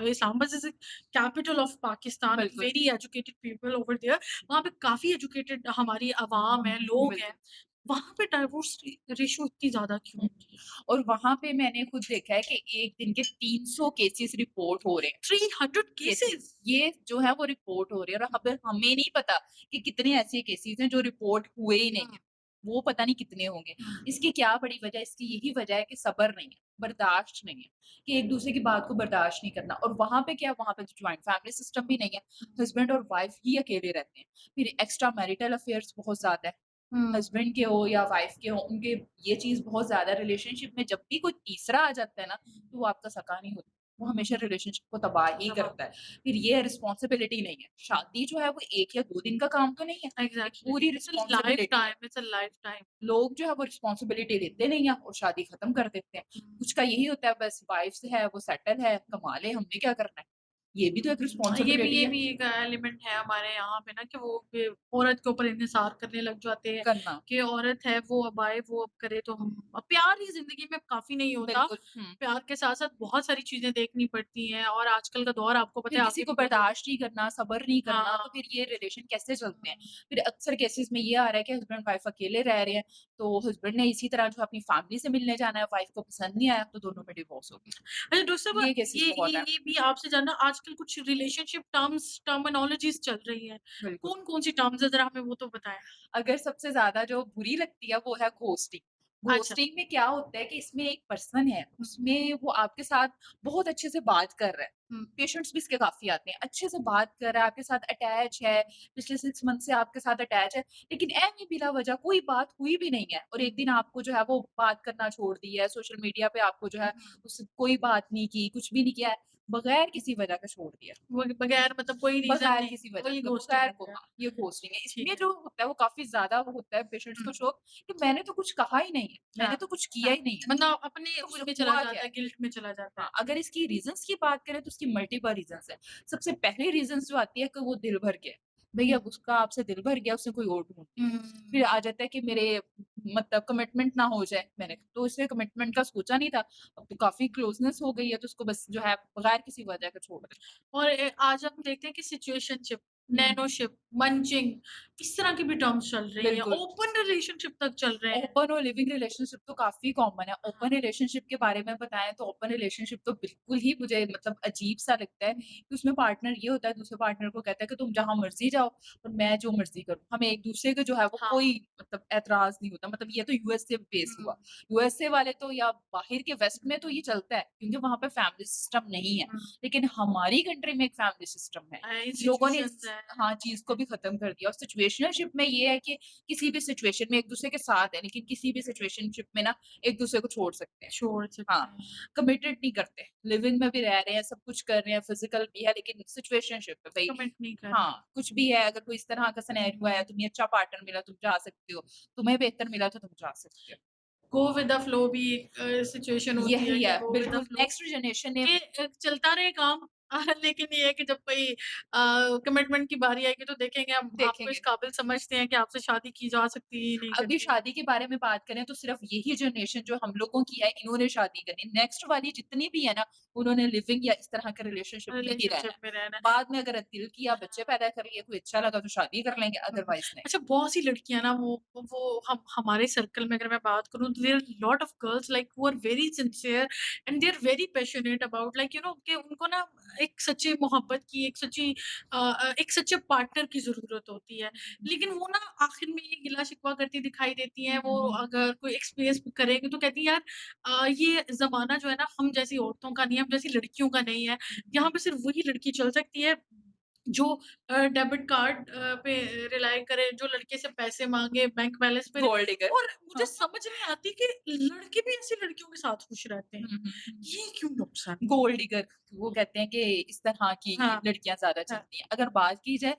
Islamabad is a capital of Pakistan, बिल्कुल, very educated people over there वहाँ पे काफ़ी एजुकेटेड हमारी अवाम है, लोग हैं। बिल्कुल। वहाँ पे डाइवोर्स रेशियो इतनी ज़्यादा क्यों हुँ, होती है? और वहाँ पे मैंने खुद देखा है कि एक दिन के 300 केसेज़ रिपोर्ट हो रहे हैं। 300 केसेज़ केसेज़! ये जो है वो रिपोर्ट हो रही है और अब हमें नहीं पता कि कितने ऐसे केसेज़ हैं जो रिपोर्ट हुए ही नहीं हुँ, है। वो पता नहीं कितने होंगे। हुँ। इसकी क्या बड़ी वजह है? इसकी यही वजह है कि सब्र नहीं है, बर्दाश्त नहीं है, कि एक-दूसरे की बात को बर्दाश्त नहीं करना और वहाँ पे क्या वहाँ पे तो जॉइंट फैमिली सिस्टम भी नहीं है। हस्बैंड और वाइफ ही अकेले रहते हैं। फिर एक्स्ट्रा मैरिटल अफेयर्स बहुत ज़्यादा है। हुँ, हस्बैंड के हो या वाइफ के हो, उनके ये चीज़ बहुत ज़्यादा रिलेशनशिप में जब भी कोई तीसरा आ जाता है ना, तो वो आपका सका नहीं होता। वो हमेशा रिलेशनशिप को तबाह ही दबा करता है। फिर ये रिस्पॉन्सिबिलिटी नहीं है। शादी जो है वो 1 या 2 दिन का काम तो नहीं है। एक एग्ज़ैक्टली पूरी इट्स अ रिस्पॉन्सिबिलिटी है। Lifetime it's a lifetime. लोग जो है वो रिस्पॉन्सिबिलिटी लेते नहीं है और शादी खत्म कर देते हैं। हुँ। कुछ का यही होता है बस वाइफ है, वो सेटल है, कमा ले, हमने क्या करना है? ये भी तो एक रिस्पॉन्सिबिलिटी ये है, भी एक एलिमेंट है हमारे यहाँ पे ना कि वो औरत के ऊपर इन्हिसार करने लग जाते हैं करना। कि औरत है वो अब आए वो अब करे तो हम अब प्यार ही ज़िंदगी में काफ़ी नहीं होता। बिल्कुल, हुँ। प्यार के साथ-साथ बहुत सारी चीज़ें देखनी पड़ती हैं और आजकल का दौर आपको पता फिर है किसी आगे को भी बढ़ेगा। बर्दाश्त नहीं करना, सब्र नहीं करना, हाँ। तो फिर ये रिलेशन कैसे चलते हैं? हुँ। फिर अक्सर केसेज़ में ये आ रहा है कि हस्बैंड-वाइफ अकेले रह रहे हैं, तो हस्बैंड ने इसी तरह जो अपनी फैमिली से मिलने जाना है, वाइफ को पसंद नहीं आया, तो दोनों में डिवोर्स हो गया। अच्छा डॉक्टर साहब ये केसेज़ बहुत हैं। ये भी आपसे जानना आजकल कुछ रिलेशनशिप टर्मिनोलॉजीज़ चल रही हैं। बिल्कुल। कौन-कौन सी टर्म्स है ज़रा हमें वो तो बताएँ? अगर सबसे ज़्यादा जो बुरी लगती है वो है घोस्टिंग। अच्छा। घोस्टिंग में क्या होता है कि इसमें एक पर्सन है, हुँ, उसमें वो आपके साथ बहुत अच्छे से बात कर रहा है। हुँ, पेशेंट्स भी इसके काफ़ी आते हैं। अच्छे से बात कर रहा है, आपके साथ अटैच है, पिछले 6 मंथ से आपके साथ अटैच है, लेकिन ऐवें बिला वजह कोई बात हुई भी नहीं है और एक दिन आपको जो है वो बात करना छोड़ दी है, सोशल मीडिया पे आपको जो है हुँ। उससे कोई बात नहीं की, कुछ भी नहीं किया है, बगैर किसी वजह के छोड़ दिया। वो बगैर मतलब कोई रीज़न बगैर नहीं, किसी वजह वही के, घोस्टिंग बगैर हो को गया। हाँ, ये घोस्टिंग है। ठीक इसमें है। जो होता है वो काफ़ी ज़्यादा वो होता है पेशेंट्स को हुँ, शॉक कि मैंने तो कुछ कहा ही नहीं है, हाँ, मैंने तो कुछ किया हाँ। ही नहीं है, बंदा अपने तो फिर उसमें चला हुआ क्या जाता है? है, गिल्ट में चला जाता है। हाँ, अगर इसकी रीज़न्स की बात करें तो इसकी मल्टीपल रीज़न्स हैं। सबसे पहली रीज़न्स जो आती है कि वो दिल भर गया। भई अब उसका आपसे दिल भर गया, उसने कोई और ढूँढ लिया। हुँ, फिर आ जाता है कि मेरे मतलब कमिटमेंट ना हो जाए, मैंने तो इसने कमिटमेंट का सोचा नहीं था, अब तो काफ़ी क्लोज़नेस हो गई है तो उसको बस जो है बगैर किसी वजह के छोड़ दे। और आज हम देखते हैं कि सिचुएशनशिप हुँ, नैनोशिप, मंचिंग इस तरह की भी टर्म्स चल रही हैं, बिल्कुल। ओपन रिलेशनशिप तक चल रहे हैं। ओपन और लिविंग रिलेशनशिप तो काफ़ी कॉमन है। ओपन हाँ। रिलेशनशिप के बारे में बताएँ तो ओपन रिलेशनशिप तो बिल्कुल ही मुझे मतलब अजीब-सा लगता है कि उसमें पार्टनर ये होता है दूसरे पार्टनर को कहता है कि तुम जहाँ मर्ज़ी जाओ और मैं जो मर्ज़ी करूँ। हमें एक-दूसरे के जो है वो हाँ। कोई मतलब ऐतराज़ नहीं होता। मतलब ये तो यूएसए बेस हुँ, हुआ। यूएसए वाले तो या बाहर के वेस्ट में तो ये चलता है क्योंकि वहाँ पे फैमिली सिस्टम नहीं है। हुँ। लेकिन हमारी कंट्री में एक फैमिली सिस्टम है। लोगों ने इंस्टीट्यूशंस इस हैं, हाँ, चीज़ को भी ख़त्म कर दिया और सिचुएशनशिप में ये है कि किसी भी सिचुएशन में एक-दूसरे के साथ है, लेकिन किसी भी सिचुएशनशिप में ना एक-दूसरे को छोड़ सकते हैं। छोड़ सकते हाँ, हैं। कमिटेड नहीं करते। लिव इन में भी रह रहे हैं, सब कुछ कर रहे हैं, फिज़िकल भी है, लेकिन सिचुएशनशिप है भई कमिट नहीं कर रहे। हाँ, कुछ भी है, अगर कोई इस तरह का सिनेरियो आया, तुम्हें अच्छा पार्टनर मिला, तुम जा सकते हो। तुम्हें बेहतर मिला, तो तुम जा सकते हो। गो विद द फ्लो भी एक सिचुएशन होती है यही कि है, गो विद द बिल्कुल फ्लो नेक्स्ट जनरेशन ने कि चलता रहे काम लेकिन ये है कि जब कोई कमिटमेंट की बारी आएगी तो देखेंगे हम आपको इस देखेंगे। काबिल समझते हैं कि आपसे शादी की जा सकती है, नहीं अभी करके। शादी के बारे में बात करें तो सिर्फ यही जनरेशन जो हम लोगों की है, इन्होंने शादी करनी। नेक्स्ट वाली जितनी भी है ना, उन्होंने लिविंग या इस तरह के रिलेशनशिप में ही रहना रिलेशनशिप है। में रहना। बाद में अगर दिल किया, बच्चे पैदा कर लिए, कोई अच्छा लगा तो शादी कर लेंगे, हुँ। अदरवाइज़ नहीं। अच्छा बहुत सी लड़कियाँ ना वो हम हमारे सर्कल में अगर मैं बात करूँ तो there are lot of girls like who are very sincere and they are very passionate about like you know कि उनको ना एक सच्ची मोहब्बत की एक सच्ची एक सच्चे पार्टनर की ज़रूरत होती है। लेकिन वो ना आखिर में ये गिला-शिकवा करती दिखाई देती हैं, वो अगर कोई एक्सपीरियंस करेंगी तो कहती हैं यार ये ज़माना जो है ना हम जैसी औरतों का नहीं है, हम जैसी लड़कियों का नहीं है। यहाँ पे सिर्फ़ वही लड़की चल सकती है जो डेबिट कार्ड पे रिलाय करे, जो लड़के से पैसे माँगे, बैंक बैलेंस पे गोल्ड डिगर। और मुझे हाँ। समझ नहीं आती कि लड़के भी ऐसी लड़कियों के साथ खुश रहते हैं। हुँ, हुँ, हुँ। ये क्यों नुकसान है? गोल्ड डिगर वो कहते हैं कि इस तरह की हाँ, लड़कियाँ ज़्यादा हाँ। चलती हैं। अगर बात की जाए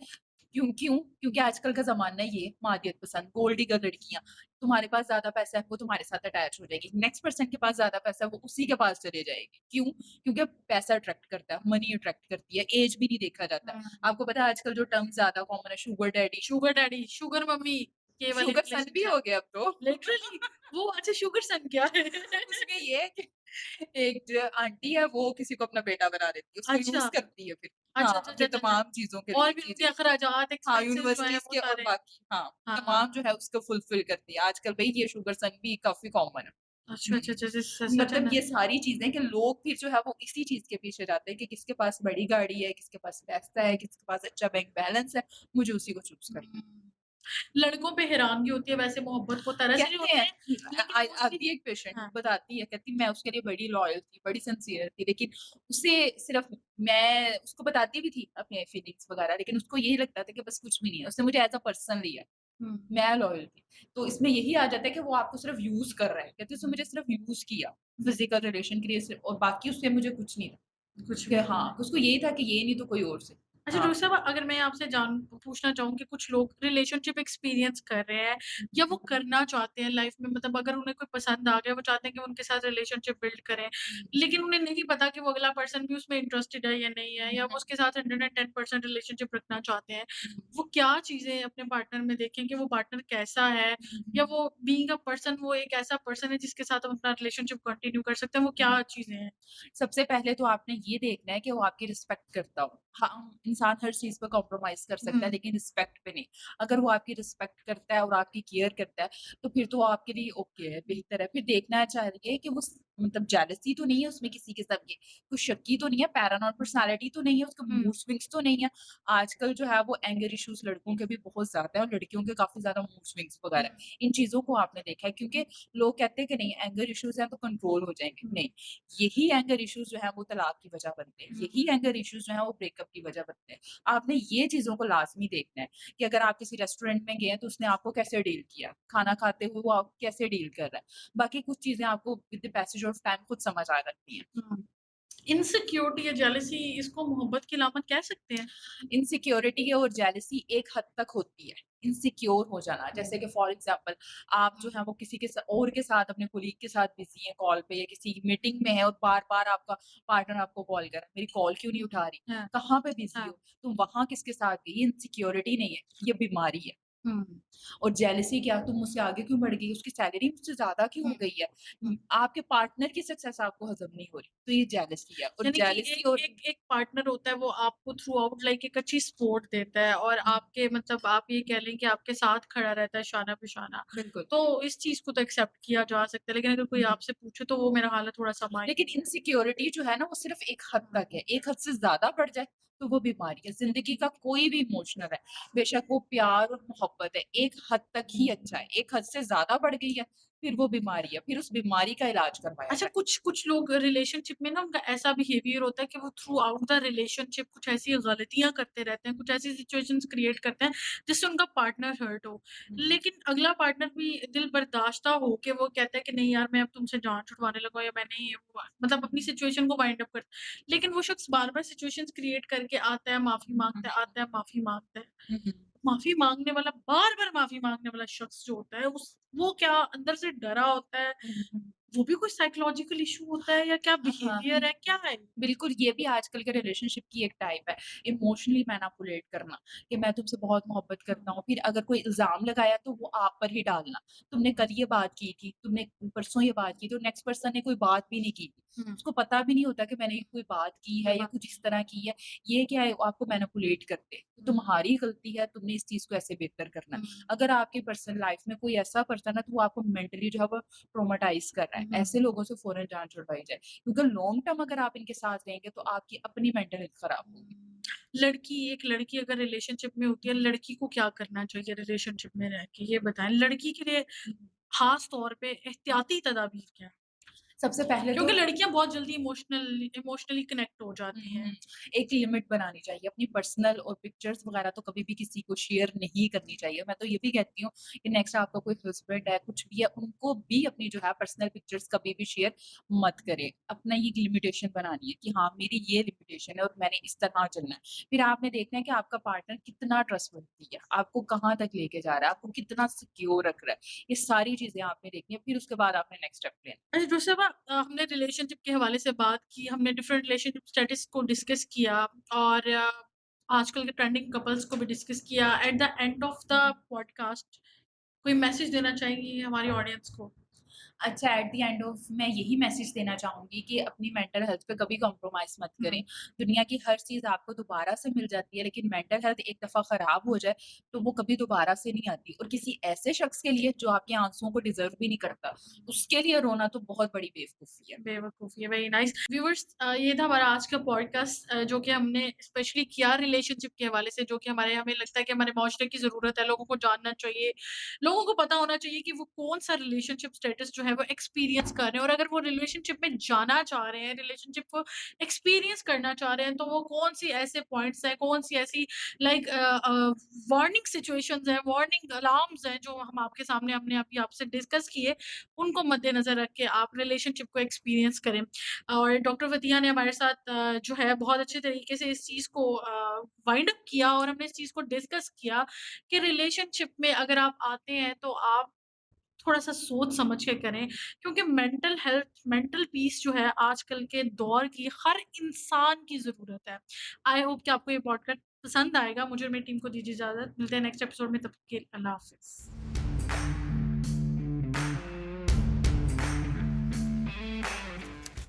क्यों? क्योंकि आजकल का ज़माना ये है, मादियत पसंद, गोल्ड डिगर लड़कियाँ। तुम्हारे पास ज़्यादा पैसा है, वो तुम्हारे साथ अटैच हो जाएगी। नेक्स्ट पर्सन के पास ज़्यादा पैसा है, वो उसी के पास चली जाएगी। क्यों? क्योंकि पैसा अट्रैक्ट करता है, मनी अट्रैक्ट करती है, ऐज भी नहीं देखा जाता। हुँ। आपको पता है आजकल जो टर्म ज़्यादा कॉमन है, sugar daddy, sugar daddy, sugar mummy केवल शुगर इंग्लिश सन भी में हो गया अब तो। लिटरली वो अच्छा शुगर सन क्या है? उसमें ये है कि एक जो आंटी है वो किसी को अपना बेटा बना देती है, उसको अच्छा। यूज़ करती है फिर। अच्छा, हाँ, अच्छा, अच्छा, अपनी अच्छा, अच्छा। तमाम चीज़ों के और लिए। भी जी, उनके जी। अखराजात, हाँ, एक्सपेंसेस जो हैं यूनिवर्सिटीज़ वो के और सारे बाकी हाँ, हाँ, हाँ। तमाम जो है उसको फुलफ़िल करती है। आजकल भई ये शुगर सन भी काफ़ी कॉमन है। अच्छा, अच्छा, अच्छा, सच है मतलब ना? ये सारी चीज़ें कि लोग फिर जो है वो इसी चीज़ के पीछे जाते हैं कि किसके पास बड़ी गाड़ी है, किसके पास पैसा है, किसके पास अच्छा बैंक बैलेंस है, मुझे उसी को चूज़ करना है। हुँ। लड़कों पे हैरानगी होती है वैसे मोहब्बत को तरस रहे कहते होते हैं हैं, लेकिन मोस्टली आती है एक पेशेंट हाँ, बताती है कहती मैं उसके लिए बड़ी लॉयल थी, बड़ी सिंसियर थी लेकिन उसे सिर्फ मैं उसको बताती भी थी अपने फीलिंग्स वगैरह लेकिन उसको यही लगता था कि बस कुछ भी नहीं है। उसने मुझे एज़ अ पर्सन लिया, हुँ, मैं लॉयल थी। तो इसमें यही आ जाता है कि वो आपको सिर्फ यूज़ कर रहा है। कहती उसने मुझे सिर्फ यूज़ किया, फिज़िकल रिलेशन के लिए सिर्फ और बाकी उससे मुझे कुछ नहीं था। कुछ कि भी नहीं हाँ, है। उसको यही था कि ये नहीं तो कोई और से। अच्छा हाँ। डॉक्टर साहब अगर मैं आपसे जान पूछना चाहूँ कि कुछ लोग रिलेशनशिप एक्सपीरियंस कर रहे हैं या वो करना चाहते हैं लाइफ में मतलब अगर उन्हें कोई पसंद आ गया वो चाहते हैं कि वो उनके साथ रिलेशनशिप बिल्ड करें लेकिन उन्हें नहीं पता कि वो अगला पर्सन भी उसमें इंटरेस्टेड है या नहीं है या वो उसके साथ 110% रिलेशनशिप रखना चाहते हैं वो क्या चीजें अपने पार्टनर में देखें कि वो पार्टनर कैसा है या वो बीइंग अ पर्सन वो एक ऐसा पर्सन है जिसके साथ हम अपना रिलेशनशिप कंटिन्यू कर सकते हैं वो क्या चीजें हैं सबसे पहले तो आपने ये देखना है कि वो आपकी रिस्पेक्ट करता हो। हाँ, इंसान हर चीज़ पे कॉम्प्रोमाइज़ कर सकता है हम्म लेकिन रिस्पेक्ट पे नहीं। अगर वो आपकी रिस्पेक्ट करता है और आपकी केयर करता है, तो फिर तो वो आपके लिए ओके है, बेहतर है। फिर देखना चाहिए कि वो मतलब जेलसी तो नहीं है उसमें किसी किस्म की, कुछ शक्की तो नहीं है, पैरानॉइड पर्सनैलिटी तो नहीं है, उसका हम्म मूड स्विंग्स तो नहीं है। आजकल जो है वो एंगर इश्यूज़ लड़कों के भी बहुत ज़्यादा है और लड़कियों के काफ़ी ज़्यादा मूड स्विंग्स वगैरह हम्म है। इन चीज़ों को आपने देखा है क्योंकि लोग कहते हैं कि नहीं एंगर इश्यूज़ हैं तो कंट्रोल हो जाएँगे। हम्म नहीं, यही एंगर इश्यूज़ जो हैं वो तलाक की वजह बनते हैं। हम्म यही एंगर इश्यूज़ जो हैं वो ब्रेकअप की वजह बनते हैं। आपने ये चीज़ों को लाज़मी देखना है कि अगर आप किसी रेस्टोरेंट में गए हैं तो उसने आपको कैसे डील किया? खाना खाते हुए वो आपको कैसे डील कर रहा है? बाकी कुछ चीज़ें आपको with the passage of time खुद समझ आ जाती हैं। हम्म इनसिक्योरिटी या जेलसी इसको मोहब्बत की अलामत कह सकते हैं? इनसिक्योरिटी और जेलसी एक हद तक होती है। इनसिक्योर हो जाना, जैसे कि फॉर एग्ज़ाम्पल आप जो है वो किसी के और के साथ अपने कोलीग के साथ बिज़ी हैं कॉल पे या किसी मीटिंग में हैं और बार-बार आपका पार्टनर आपको कॉल कर रहा है, मेरी कॉल क्यों नहीं उठा रही? हाँ, कहाँ पे बिज़ी हाँ। हो? तुम वहाँ किसके साथ गई? ये इनसिक्योरिटी नहीं है, ये बीमारी है। हुँ। और जेलसी क्या, तुम मुझसे आगे क्यों बढ़ गई? उसकी सैलरी मुझसे ज़्यादा क्यों हुँ, हो गई है? हुँ। आपके पार्टनर की सक्सेस आपको हज़म नहीं हो रही, तो ये जेलसी है और यानी कि जेलसी एक और एक एक पार्टनर होता है वो आपको थ्रू आउट लाइक एक अच्छी सपोर्ट देता है और हुँ, आपके मतलब आप ये कह लें कि आपके साथ खड़ा रहता है शाना पे शाना। बिल्कुल। तो इस चीज़ को तो एक्सेप्ट किया जा सकता है, लेकिन अगर कोई हुँ। आपसे पूछे तो वो मेरा हाल है थोड़ा-सा लेकिन मायने में। इनसिक्योरिटी जो है ना, वो सिर्फ़ एक हद तक है। एक हद से ज़्यादा बढ़ जाए, तो वो बीमारी है। ज़िंदगी का कोई भी इमोशनल है, बेशक वो प्यार और मोहब्बत है, एक हद तक ही अच्छा है। एक हद से ज़्यादा बढ़ गई है, फिर वो बीमारी है। फिर उस बीमारी का इलाज करवाया अच्छा जाए। कुछ कुछ लोग रिलेशनशिप में ना उनका ऐसा बिहेवियर होता है कि वो थ्रू आउट द रिलेशनशिप कुछ ऐसी गलतियाँ करते रहते हैं, कुछ ऐसी सिचुएशंस क्रिएट करते हैं जिससे उनका पार्टनर हर्ट हो। हुँ, लेकिन अगला पार्टनर भी दिल बर्दाश्ता हो के वो कहता है कि नहीं यार मैं अब तुमसे जान छुड़वाने लगा या मैं नहीं वो मतलब अपनी सिचुएशन को वाइंड अप कर लेकिन वो शख्स बार-बार सिचुएशंस क्रिएट करके आता है, माफ़ी हुँ, माँगता है, आता है, माफ़ी माँगता है। हुँ, हुँ, माफ़ी माँगने वाला बार-बार माफ़ी माँगने वाला शख्स जो होता है उस वो क्या अंदर से डरा होता है, हुँ, हुँ। वो भी कोई साइकोलॉजिकल इश्यू होता है या क्या हाँ। बिहेवियर है, क्या है? बिल्कुल, ये भी आजकल के रिलेशनशिप की एक टाइप है, इमोशनली मैनिपुलेट करना, कि मैं तुमसे बहुत मोहब्बत करता हूँ, फिर अगर कोई इल्ज़ाम लगाया तो वो आप पर ही डालना। तुमने कल ये बात की थी, तुमने परसों ये बात की थी और नेक्स्ट पर्सन ने कोई बात भी नहीं की थी। हुँ, उसको पता भी नहीं होता कि मैंने कोई बात की कोई है या बात कुछ इस तरह की है। ये क्या है, वो आपको मैनिपुलेट करते हैं। तो हुँ, तुम्हारी गलती है, तुमने इस चीज़ को ऐसे बेहतर करना है। हुँ, अगर आपकी पर्सनल लाइफ़ में कोई ऐसा पर्सन है, तो वो आपको मेंटली जो है वो ट्रॉमाटाइज़ कर रहा है। हुँ। ऐसे लोगों से फ़ौरन जान छुड़वाई जाए। क्योंकि लॉन्ग टर्म अगर आप इनके साथ रहेंगे तो आपकी अपनी मेंटल हेल्थ खराब होगी। एक लड़की अगर रिलेशनशिप में होती है, लड़की को क्या करना चाहिए रिलेशनशिप में रह के? ये बताएँ। लड़की के लिए ख़ास तौर पे एहतियाती तदाबीर क्या हैं? सबसे पहले तो क्योंकि लड़कियाँ बहुत जल्दी इमोशनली कनेक्ट हो हुँ, जाती हैं। हुँ। एक लिमिट बनानी चाहिए। अपनी पर्सनल और पिक्चर्स वगैरह तो कभी भी किसी को शेयर नहीं करनी चाहिए। मैं तो ये भी कहती हूँ कि नेक्स्ट आपका कोई हस्बैंड है, कुछ भी है, उनको भी अपनी जो है पर्सनल पिक्चर्स कभी भी शेयर मत करें। अपना एक लिमिटेशन बनानी है कि हाँ, मेरी ये लिमिटेशन है और मैंने इस तरह चलना है। फिर आपने देखना है कि आपका पार्टनर कितना ट्रस्टवर्दी है, आपको कहाँ तक लेके जा रहा है, आपको कितना सिक्योर रख रहा है। ये सारी चीज़ें आपने देखनी है, फिर उसके बाद आपने नेक्स्ट स्टेप लेना है। अच्छा दूसरा हमने रिलेशनशिप के हवाले से बात की, हमने डिफरेंट रिलेशनशिप स्टेटस को डिस्कस किया और आजकल के ट्रेंडिंग कपल्स को भी डिस्कस किया। At the end of the podcast कोई मैसेज देना चाहेंगी हमारी ऑडियंस को? अच्छा, एट द एंड ऑफ मैं यही मैसेज देना चाहूँगी कि अपनी मेंटल हेल्थ पे कभी कॉम्प्रोमाइज़ मत हुँ, करें। दुनिया की हर चीज़ आपको दोबारा से मिल जाती है, लेकिन मेंटल हेल्थ एक दफ़ा खराब हो जाए, तो वो कभी दोबारा से नहीं आती और किसी ऐसे शख्स के लिए जो आपके आँसुओं को डिज़र्व भी नहीं करता, उसके लिए रोना तो बहुत बड़ी बेवकूफ़ी है। बेवकूफ़ी है, वेरी नाइस। व्यूअर्स ये था हमारा आज का पॉडकास्ट जो कि हमने स्पेशली किया रिलेशनशिप के हवाले से, जो कि हमें लगता है कि हमारे माशरे की ज़रूरत है, लोगों को जानना चाहिए। लोगों को पता होना चाहिए कि वो कौन-सा रिलेशनशिप स्टेटस जो है वो एक्सपीरियंस कर रहे हैं और अगर वो रिलेशनशिप में जाना चाह रहे हैं, रिलेशनशिप को एक्सपीरियंस करना चाह रहे हैं, तो वो कौन-सी ऐसे पॉइंट्स हैं, कौन-सी ऐसी लाइक वार्निंग सिचुएशंस हैं, वार्निंग अलार्म्स हैं, जो हम आपके सामने हमने अभी आपसे डिस्कस किए। उनको मद्देनज़र रख के आप रिलेशनशिप को एक्सपीरियंस करें। और डॉक्टर वतिया ने हमारे साथ जो है बहुत अच्छे तरीके से इस चीज़ को वाइंड अप किया और हमने इस चीज़ को डिस्कस किया कि रिलेशनशिप में अगर आप आते हैं तो आप थोड़ा-सा सोच समझ के करें क्योंकि मेंटल हेल्थ, मेंटल पीस जो है आजकल के दौर की हर इंसान की ज़रूरत है। आई होप कि आपको ये पॉडकास्ट पसंद आएगा। मुझे और मेरी टीम को दीजिए इजाज़त। मिलते हैं नेक्स्ट एपिसोड में, तब तक के लिए अल्लाह हाफ़िज़।